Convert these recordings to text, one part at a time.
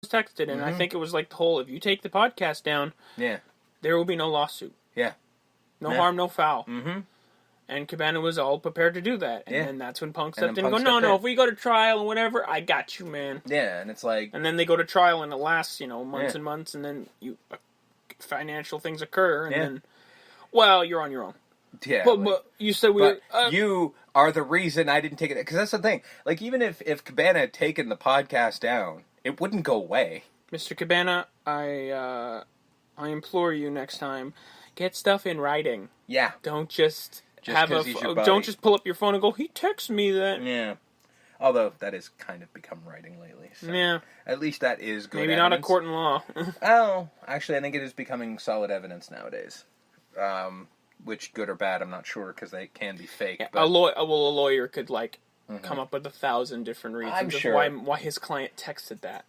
texted, and I think it was like the whole, if you take the podcast down, there will be no lawsuit. Yeah. No harm, no foul. Mm-hmm. And Cabana was all prepared to do that. And then that's when Punk stepped in and go, no, if we go to trial and whatever, I got you, man. Yeah, and it's like... And then they go to trial and it lasts, months and months, and then financial things occur, and then, well, you're on your own. Yeah. But you said we were... you are the reason I didn't take it... Because that's the thing. Like, even if Cabana had taken the podcast down, it wouldn't go away. Mr. Cabana, I implore you next time, get stuff in writing. Yeah. Don't just don't just pull up your phone and go, he texted me that. Yeah. Although, that has kind of become writing lately. So yeah. At least that is good Maybe evidence. not a court in law. Oh, actually, I think it is becoming solid evidence nowadays. Which, good or bad, I'm not sure, because they can be fake. Yeah, but... a lawyer could, come up with 1,000 different reasons I'm sure. why his client texted that.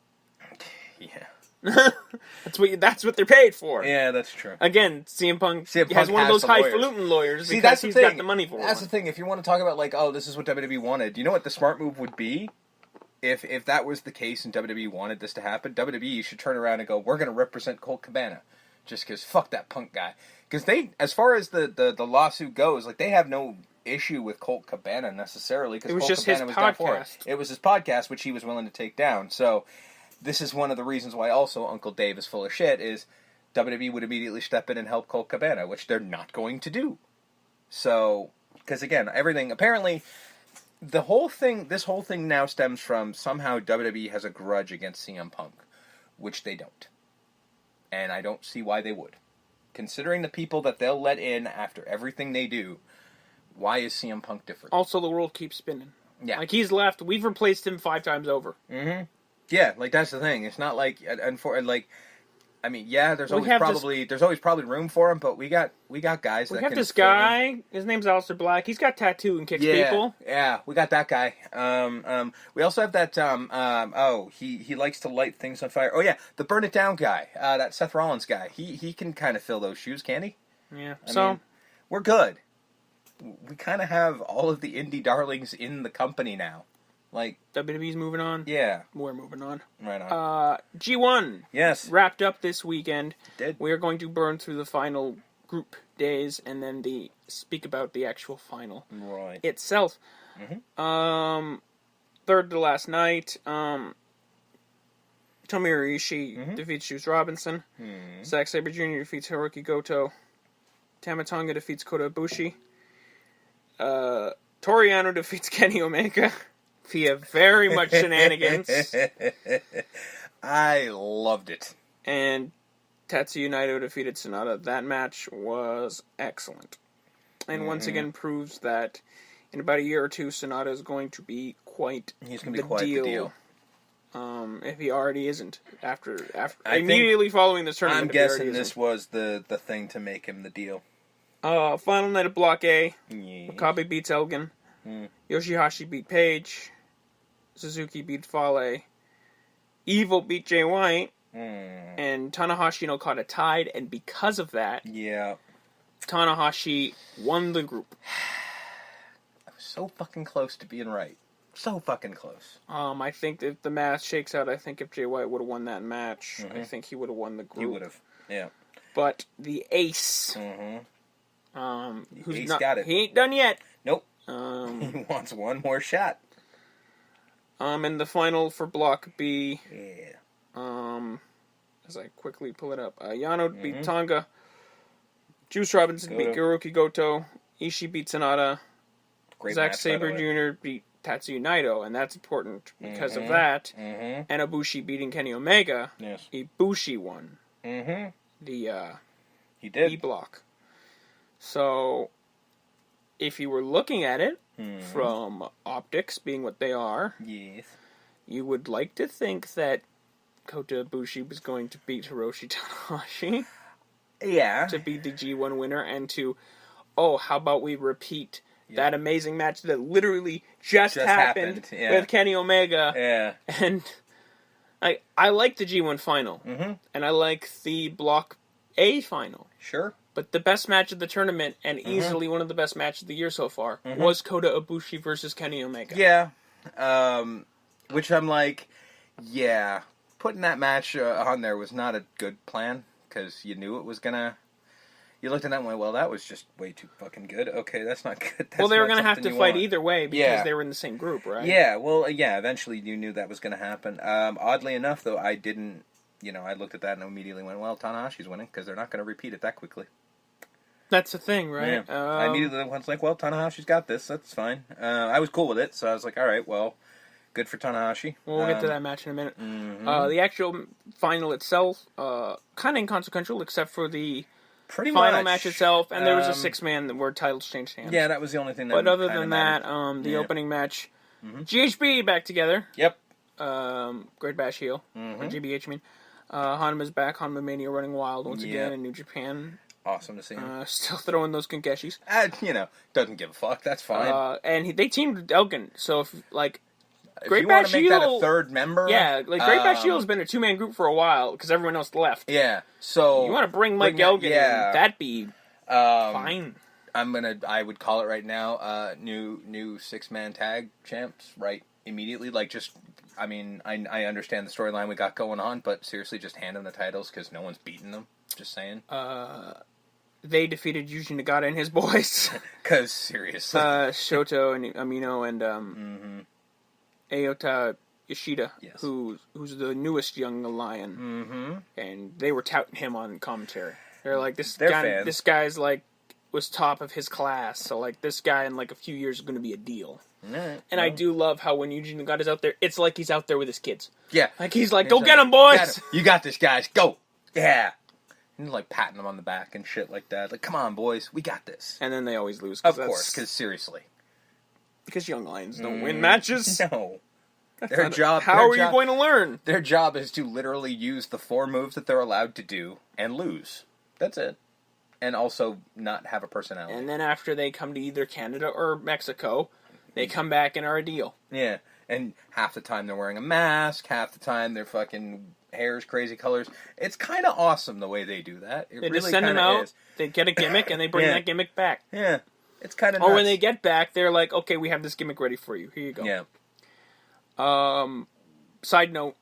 Yeah. That's what they're paid for. Yeah, that's true. Again, CM Punk has one of those highfalutin lawyers because he's got the money for it. That's the thing. If you want to talk about, this is what WWE wanted, you know what the smart move would be? If that was the case and WWE wanted this to happen, WWE should turn around and go, we're going to represent Colt Cabana. Just because, fuck that Punk guy. Because they, as far as the lawsuit goes, they have no issue with Colt Cabana necessarily. Because it was Colt just Cabana his podcast. It was his podcast, which he was willing to take down. So... This is one of the reasons why also Uncle Dave is full of shit, is WWE would immediately step in and help Colt Cabana, which they're not going to do. So, because again, everything, apparently, this whole thing now stems from somehow WWE has a grudge against CM Punk, which they don't. And I don't see why they would. Considering the people that they'll let in after everything they do, why is CM Punk different? Also, the world keeps spinning. Yeah. He's left, we've replaced him 5 times over. Mm-hmm. Yeah, that's the thing. It's not there's always probably room for him, but we got guys that can... We have this guy, his name's Aleister Black, he's got tattoo and kicks people. Yeah, we got that guy. We also have that, he likes to light things on fire. Oh yeah, the Burn It Down guy, that Seth Rollins guy. He can kind of fill those shoes, can't he? Yeah, I mean, we're good. We kind of have all of the indie darlings in the company now. WWE's moving on. Yeah. We're moving on. Right on. G1. Yes. Wrapped up this weekend. It did. We are going to burn through the final group days and then speak about the actual final itself. Mm-hmm. Third to last night. Tomohiro Ishii defeats Juice Robinson. Mm-hmm. Zack Sabre Jr. defeats Hiroki Goto. Tama Tonga defeats Kota Ibushi. Toru Yano defeats Kenny Omega. Via very much shenanigans. I loved it. And Tetsuya Naito defeated Sonata. That match was excellent. And once again proves that in about a year or two, Sonata is going to be quite the deal. If he already isn't. After immediately following this tournament. I'm guessing this was the thing to make him the deal. Final night of Block A. Yeah. Makabe beats Elgin. Yoshihashi beat Page. Suzuki beat Fale. Evil beat Jay White. And Tanahashi and Okada tied, and because of that, Tanahashi won the group. I was so fucking close to being right. So fucking close. I think if the math shakes out, I think if Jay White would have won that match, I think he would have won the group. He would have, yeah. But the ace, Ace got it. He ain't done yet. Nope. He wants one more shot. And the final for Block B. Yeah. As I quickly pull it up, Yano beat Tonga. Juice Robinson beat Hiroki Goto. Ishii beat Sonata. Zack Sabre Jr. beat Tetsuya Naito, and that's important because of that. And Ibushi beating Kenny Omega. Yes. Ibushi won. The he did. E block. So, if you were looking at it from optics being what they are, yes, you would like to think that Kota Ibushi was going to beat Hiroshi Tanahashi. Yeah. To be the G1 winner and to, how about we repeat that amazing match that literally just happened with Kenny Omega. Yeah. And I like the G1 final. And I like the Block A final. Sure. But the best match of the tournament, and easily one of the best matches of the year so far, was Kota Ibushi versus Kenny Omega. Yeah. Which I'm like, yeah. putting that match on there was not a good plan, because you knew it was gonna... You looked at that and went, well, that was just way too fucking good. Okay, that's not good. That's they were going to have to fight either way because they were in the same group, right? Yeah, well, eventually you knew that was going to happen. Oddly enough, though, I didn't, I looked at that and immediately went, well, Tanahashi's winning, because they're not going to repeat it that quickly. That's the thing, right? Yeah. I immediately went like, well, Tanahashi's got this, that's fine. I was cool with it, so I was like, alright, well, good for Tanahashi. We'll get to that match in a minute. The actual final itself, kind of inconsequential, except for the... final match itself, and there was a 6-man where titles changed hands. Yeah, that was the only thing that But other than that, the opening match, GHB back together. Yep. Great Bash heel. Or GBH, I mean. Hanma's back. Hanma Mania running wild once again in New Japan. Awesome to see him. Still throwing those Konkeshis. Doesn't give a fuck. That's fine. And they teamed with Elgin, so if Great you want to make that a third member? Yeah, Great Bash Heel has been a 2-man group for a while because everyone else left. Yeah, so you want to bring Mike Elgin? Yeah, that'd be fine. I would call it right now. New 6-man tag champs, right? Immediately, I understand the storyline we got going on, but seriously, just hand them the titles because no one's beating them. Just saying. They defeated Yuji Nagata and his boys. Because seriously, Shoto and Amino and Aota Yoshida, who's the newest young lion, and they were touting him on commentary. They're like, this guy's was top of his class, so this guy in a few years is going to be a deal. I do love how when Yuji Nagata's out there, it's like he's out there with his kids. Yeah, he's like, go get him, boys! You got this, guys. Go, yeah. And patting them on the back and shit like that. Like, come on, boys, we got this. And then they always lose. Of course, because seriously. Because young lions don't win matches. No. How are you going to learn? Their job is to literally use the 4 moves that they're allowed to do and lose. That's it. And also not have a personality. And then after they come to either Canada or Mexico, they come back and are a deal. Yeah. And half the time they're wearing a mask, half the time their fucking hair's crazy colors. It's kind of awesome the way they do that. They just send them out, they get a gimmick, and they bring that gimmick back. Yeah. It's kind of nuts. Or when they get back, they're like, okay, we have this gimmick ready for you. Here you go. Yeah. Side note.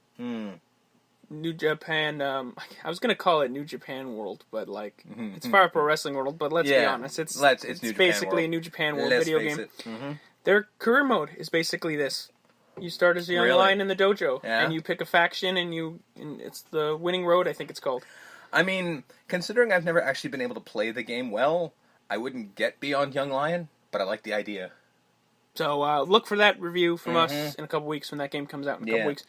New Japan, I was going to call it New Japan World, but it's Fire Pro Wrestling World, but let's be honest. It's basically a New Japan World video game. Their career mode is basically this. You start as a young lion in the dojo, and you pick a faction, and it's the winning road, I think it's called. I mean, considering I've never actually been able to play the game well, I wouldn't get beyond Young Lion, but I like the idea. So look for that review from us in a couple weeks when that game comes out in a couple weeks.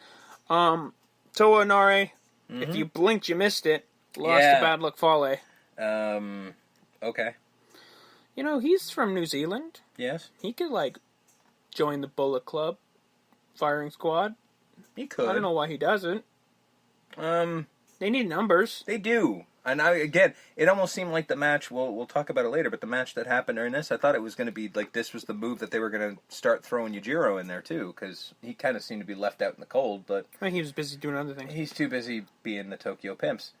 Toa Inare, if you blinked, you missed it. Lost to Bad Luck Fale. Okay. He's from New Zealand. Yes. He could, join the Bullet Club firing squad. He could. I don't know why he doesn't. They need numbers. They do. And again, it almost seemed like the match, we'll talk about it later, but the match that happened during this, I thought it was going to be this was the move that they were going to start throwing Yujiro in there too, because he kind of seemed to be left out in the cold, but... he was busy doing other things. He's too busy being the Tokyo Pimps.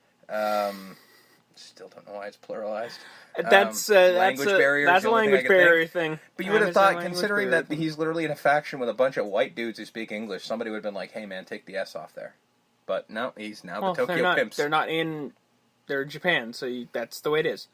Still don't know why it's pluralized. That's a language barrier thing. But you would have thought, considering that he's literally in a faction with a bunch of white dudes who speak English, somebody would have been like, hey man, take the S off there. But no, he's now the Tokyo Pimps. They're not in... They're Japan, so that's the way it is.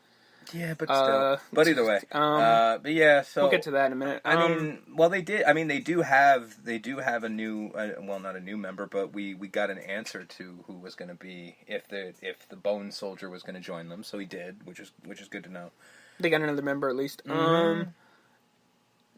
Yeah, but still. But either way. But yeah, so... We'll get to that in a minute. They do have a new... well, not a new member, but we got an answer to who was going to be... If the Bone Soldier was going to join them, so he did, which is good to know. They got another member, at least. Tai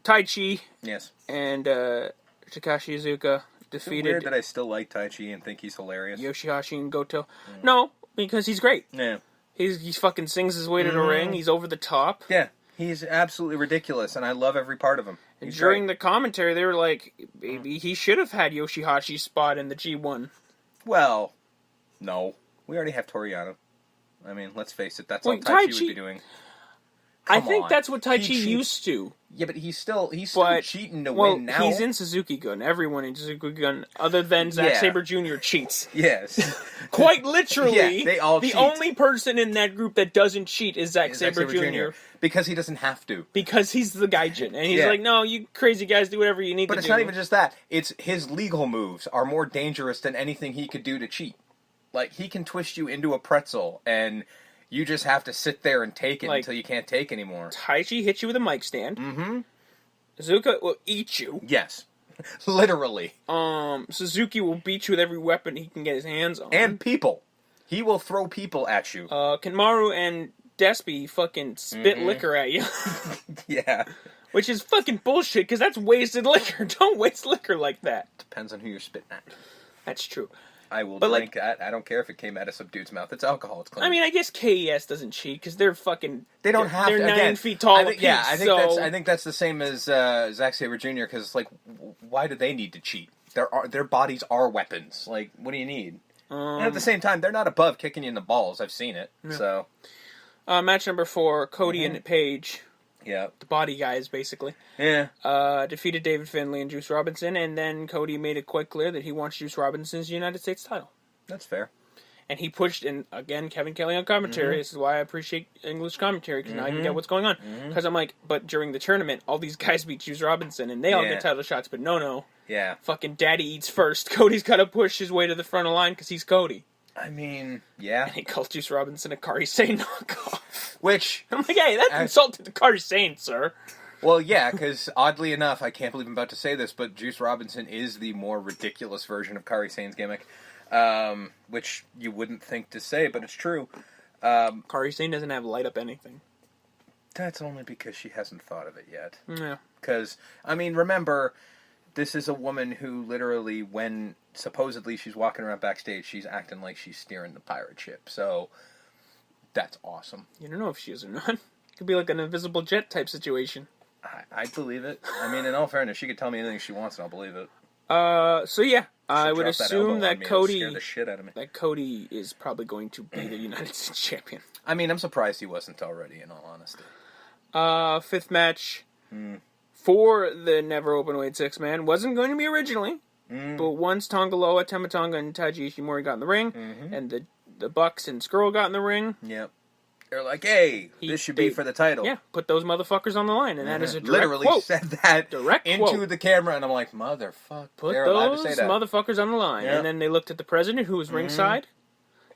Chi. Yes. And Takashi Iizuka defeated... It's weird that I still like Tai Chi and think he's hilarious. Yoshihashi and Goto. No, because he's great. Yeah. He fucking sings his way to the ring. He's over the top. Yeah. He's absolutely ridiculous, and I love every part of him. During the commentary, they were like, maybe he should have had Yoshihashi's spot in the G1. Well, no. We already have Toriano. I mean, let's face it, that's all Tai Chi would be doing. I think that's what Taichi used to. Yeah, but he's still cheating to win now. He's in Suzuki-gun. Everyone in Suzuki-gun, other than Zack Sabre Jr., cheats. Yes. Quite literally, they all cheat. The only person in that group that doesn't cheat is Zack Sabre Jr. Because he doesn't have to. Because he's the gaijin. And he's like, no, you crazy guys do whatever you need to do. But it's not even just that. It's his legal moves are more dangerous than anything he could do to cheat. Like, he can twist you into a pretzel, and you just have to sit there and take it until you can't take anymore. Taichi hits you with a mic stand. Mm-hmm. Zuka will eat you. Yes. Literally. Suzuki will beat you with every weapon he can get his hands on. And people. He will throw people at you. Kanemaru and Despy fucking spit liquor at you. Yeah. Which is fucking bullshit, because that's wasted liquor. Don't waste liquor like that. Depends on who you're spitting at. That's true. I will drink that. I don't care if it came out of some dude's mouth. It's alcohol. It's clean. I mean, I guess KES doesn't cheat because they're fucking. They don't have. They're 9 feet tall. I think that's the same as Zack Sabre Jr. Because it's like, why do they need to cheat? Their bodies are weapons. Like, what do you need? And at the same time, they're not above kicking you in the balls. I've seen it. Yeah. So, match number 4: Cody and Paige. Yeah, the body guys, basically. Yeah. Defeated David Finlay and Juice Robinson, and then Cody made it quite clear that he wants Juice Robinson's United States title. That's fair. And he pushed, and again, Kevin Kelly on commentary. This is why I appreciate English commentary, because now I can get what's going on. Because I'm like, but during the tournament, all these guys beat Juice Robinson, and they all get title shots, but no. Yeah. Fucking Daddy eats first. Cody's got to push his way to the front of the line, because he's Cody. I mean, yeah. And he calls Juice Robinson a Kari Sane knockoff. Which... I'm like, hey, that's insulted to Kari Sane, sir. Well, yeah, because oddly enough, I can't believe I'm about to say this, but Juice Robinson is the more ridiculous version of Kari Sane's gimmick. Which you wouldn't think to say, but it's true. Kari Sane doesn't have light up anything. That's only because she hasn't thought of it yet. Yeah. Because, I mean, remember, this is a woman who literally, when supposedly she's walking around backstage, she's acting like she's steering the pirate ship. So, that's awesome. You don't know if she is or not. It could be like an invisible jet type situation. I'd believe it. I mean, in all fairness, she could tell me anything she wants and I'll believe it. So yeah, I would assume that Cody, scare the shit out of me. That Cody is probably going to be the United States champion. I mean, I'm surprised he wasn't already, in all honesty. 5th match for the Never Openweight 6-man wasn't going to be originally, but once Tongaloa, Tama Tonga, and Taiji Ishimori got in the ring, and the Bucks and Skrull got in the ring, they're like, hey, this should be for the title. Yeah, put those motherfuckers on the line, and that is a direct literally quote. Said that into quote. the camera, and I'm like, motherfucker. Put they're those allowed to say that. motherfuckers on the line. And then they looked at the president, who was ringside,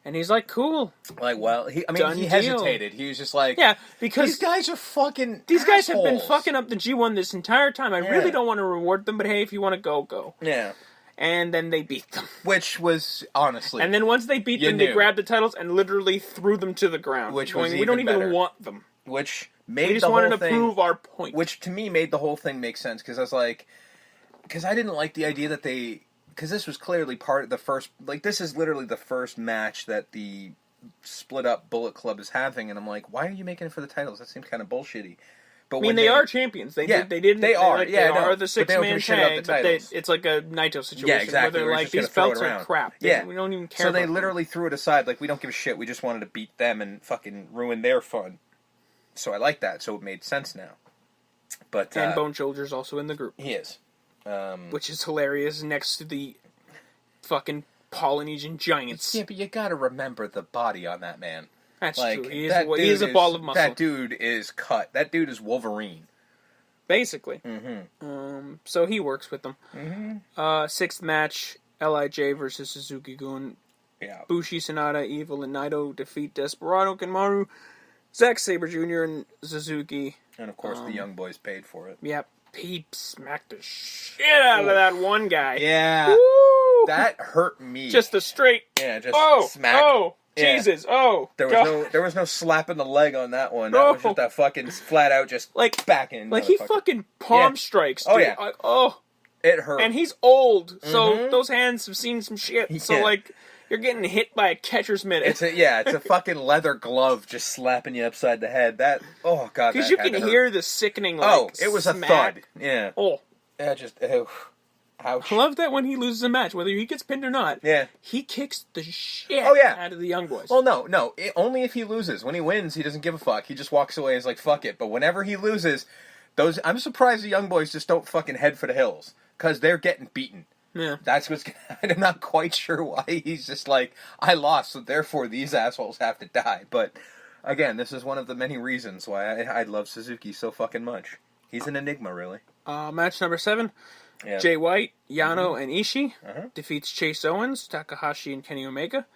and he's like, cool. Like, well, he hesitated. He was just like, yeah, because these guys are fucking These guys assholes. have been fucking up the G1 this entire time. I really don't want to reward them, but hey, if you want to go, go. Yeah. And then they beat them. Which was, honestly... And then once they beat them, they grabbed the titles and literally threw them to the ground. Which was we don't even want them. Which made we just wanted to prove our point. Which, to me, made the whole thing make sense, because I was like... Because I didn't like the idea that they... Because this was clearly part of the first... Like, this is literally the first match that the split-up Bullet Club is having, and I'm like, why are you making it for the titles? That seems kind of bullshitty. But I mean, they are champions. They are the 6-man tag, but it's like a Naito situation. Yeah, exactly. Where they're like, these belts are crap. We don't even care. So they literally threw it aside, like, we don't give a shit. We just wanted to beat them and fucking ruin their fun. So I like that. So it made sense now. But and Bone Soldier's also in the group. He is. Which is hilarious next to the fucking Polynesian giants. Yeah, but you gotta remember the body on that man. That's true. He is a ball of muscle. That dude is cut. That dude is Wolverine. Basically. So he works with them. 6th match, LIJ versus Suzuki-gun. Yeah. Bushi, Sanada, Evil, and Naito defeat Desperado, Kanemaru, Zack Sabre Jr., and Suzuki. And of course the Young Boys paid for it. Yep. He smacked the shit out of that one guy. Yeah. Woo! That hurt me. Just a straight... Yeah, just smack. Oh! Jesus! Oh, there was no slapping the leg on that one. That was just a fucking flat out just like back in. Like he fucking palm strikes. Dude. Oh yeah. It hurt. And he's old, so those hands have seen some shit. So like you're getting hit by a catcher's mitt. It's a fucking leather glove just slapping you upside the head. That god. Because you can hear the sickening. Like, it was smack. a thud. Yeah. Oh. Yeah. Just. Ouch. I love that when he loses a match, whether he gets pinned or not, Yeah. he kicks the shit out of the Young Boys. Well, no. Only if he loses. When he wins, he doesn't give a fuck. He just walks away and is like, fuck it. But whenever he loses, I'm surprised the Young Boys just don't fucking head for the hills. Because they're getting beaten. Yeah. That's what's... I'm not quite sure why he's just like, I lost, so therefore these assholes have to die. But, again, this is one of the many reasons why I love Suzuki so fucking much. He's an enigma, really. Match number 7. Yeah. Jay White, Yano, and Ishii defeats Chase Owens, Takahashi, and Kenny Omega.